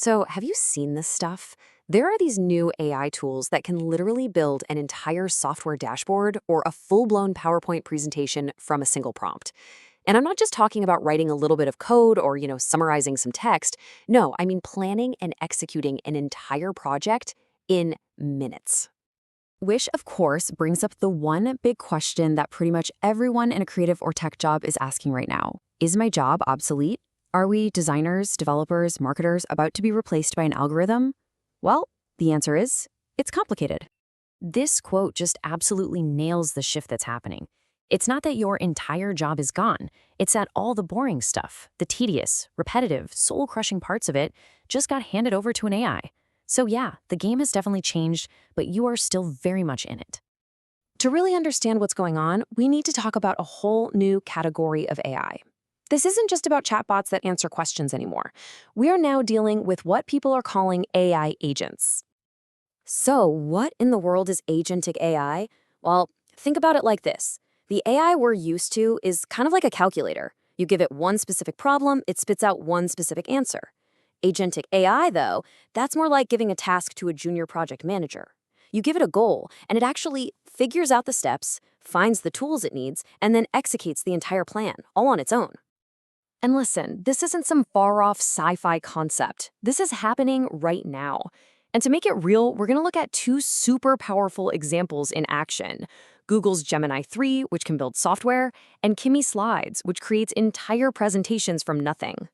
So, have you seen this stuff? There are these new AI tools that can literally build an entire software dashboard or a full-blown PowerPoint presentation from a single prompt. And I'm not just talking about writing a little bit of code or, summarizing some text. No, I mean planning and executing an entire project in minutes. Which, of course, brings up the one big question that pretty much everyone in a creative or tech job is asking right now. Is my job obsolete? Are we designers, developers, marketers about to be replaced by an algorithm? Well, the answer is, it's complicated. This quote just absolutely nails the shift that's happening. It's not that your entire job is gone. It's that all the boring stuff, the tedious, repetitive, soul-crushing parts of it, just got handed over to an AI. So yeah, the game has definitely changed, but you are still very much in it. To really understand what's going on, we need to talk about a whole new category of AI. This isn't just about chatbots that answer questions anymore. We are now dealing with what people are calling AI agents. So, what in the world is agentic AI? Well, think about it like this. The AI we're used to is kind of like a calculator. You give it one specific problem, it spits out one specific answer. Agentic AI, though, that's more like giving a task to a junior project manager. You give it a goal, and it actually figures out the steps, finds the tools it needs, and then executes the entire plan, all on its own. And listen, this isn't some far-off sci-fi concept. This is happening right now. And to make it real, we're going to look at two super powerful examples in action. Google's Gemini 3, which can build software, and Kimi Slides, which creates entire presentations from nothing.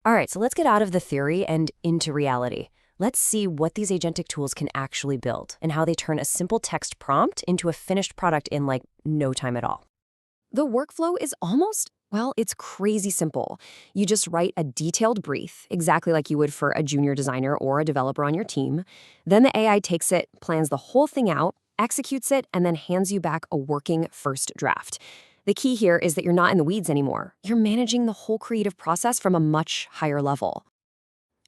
All right, so let's get out of the theory and into reality. Let's see what these agentic tools can actually build and how they turn a simple text prompt into a finished product in like no time at all. The workflow is it's crazy simple. You just write a detailed brief, exactly like you would for a junior designer or a developer on your team. Then the AI takes it, plans the whole thing out, executes it, and then hands you back a working first draft. The key here is that you're not in the weeds anymore. You're managing the whole creative process from a much higher level.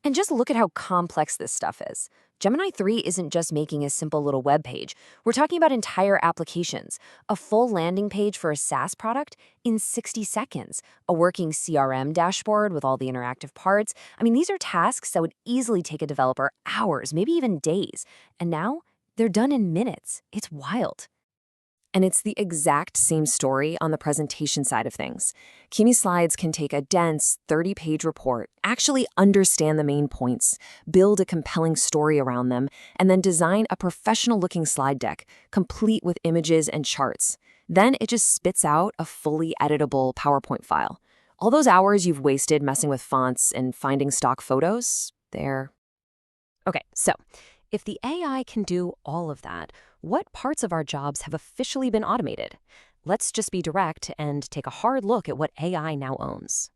And just look at how complex this stuff is. Gemini 3 isn't just making a simple little web page. We're talking about entire applications, a full landing page for a SaaS product in 60 seconds, a working CRM dashboard with all the interactive parts. I mean, these are tasks that would easily take a developer hours, maybe even days. And now they're done in minutes. It's wild. And it's the exact same story on the presentation side of things. Kimi Slides can take a dense 30-page report, actually understand the main points, build a compelling story around them, and then design a professional-looking slide deck, complete with images and charts. Then it just spits out a fully editable PowerPoint file. All those hours you've wasted messing with fonts and finding stock photos, they're... Okay, so if the AI can do all of that, what parts of our jobs have officially been automated? Let's just be direct and take a hard look at what AI now owns.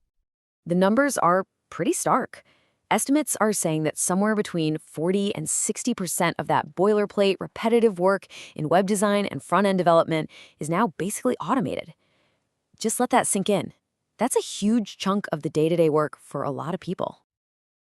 The numbers are pretty stark. Estimates are saying that somewhere between 40 and 60% of that boilerplate, repetitive work in web design and front-end development is now basically automated. Just let that sink in. That's a huge chunk of the day-to-day work for a lot of people.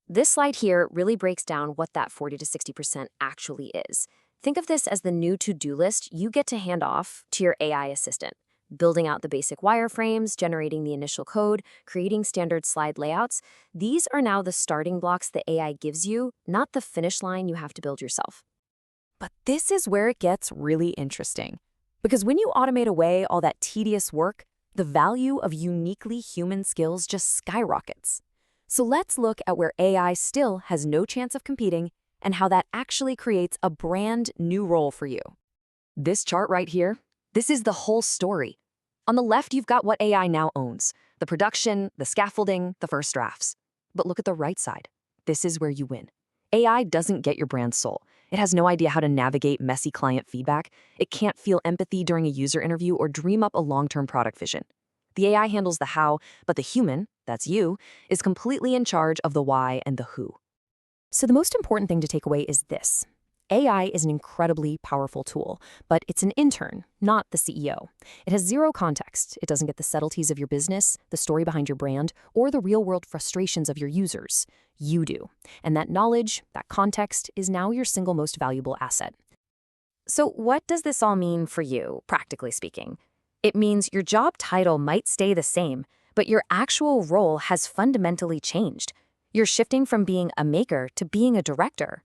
This slide here really breaks down what that 40 to 60% actually is. Think of this as the new to-do list you get to hand off to your AI assistant, building out the basic wireframes, generating the initial code, creating standard slide layouts. These are now the starting blocks the AI gives you, not the finish line you have to build yourself. But this is where it gets really interesting. Because when you automate away all that tedious work, the value of uniquely human skills just skyrockets. So let's look at where AI still has no chance of competing and how that actually creates a brand new role for you. This chart right here, this is the whole story. On the left, you've got what AI now owns: the production, the scaffolding, the first drafts. But look at the right side. This is where you win. AI doesn't get your brand soul. It has no idea how to navigate messy client feedback. It can't feel empathy during a user interview or dream up a long-term product vision. The AI handles the how, but the human, that's you, is completely in charge of the why and the who. So the most important thing to take away is this. AI is an incredibly powerful tool, but it's an intern, not the CEO. It has zero context. It doesn't get the subtleties of your business, the story behind your brand, or the real-world frustrations of your users. You do. And that knowledge, that context, is now your single most valuable asset. So what does this all mean for you, practically speaking? It means your job title might stay the same, but your actual role has fundamentally changed. You're shifting from being a maker to being a director.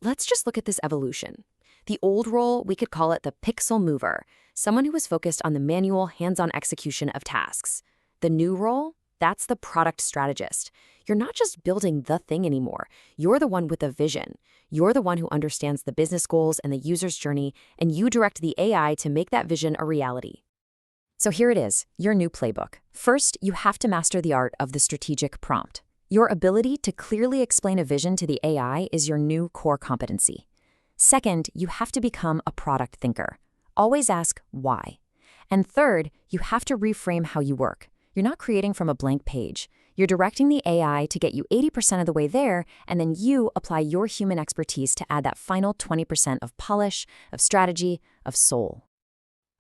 Let's just look at this evolution. The old role, we could call it the pixel mover, someone who was focused on the manual, hands-on execution of tasks. The new role, that's the product strategist. You're not just building the thing anymore. You're the one with a vision. You're the one who understands the business goals and the user's journey, and you direct the AI to make that vision a reality. So here it is, your new playbook. First, you have to master the art of the strategic prompt. Your ability to clearly explain a vision to the AI is your new core competency. Second, you have to become a product thinker. Always ask why. And third, you have to reframe how you work. You're not creating from a blank page. You're directing the AI to get you 80% of the way there, and then you apply your human expertise to add that final 20% of polish, of strategy, of soul.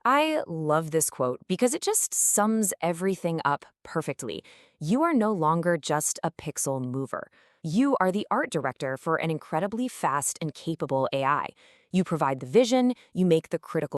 I love this quote because it just sums everything up perfectly. You are no longer just a pixel mover. You are the art director for an incredibly fast and capable AI. You provide the vision, you make the critical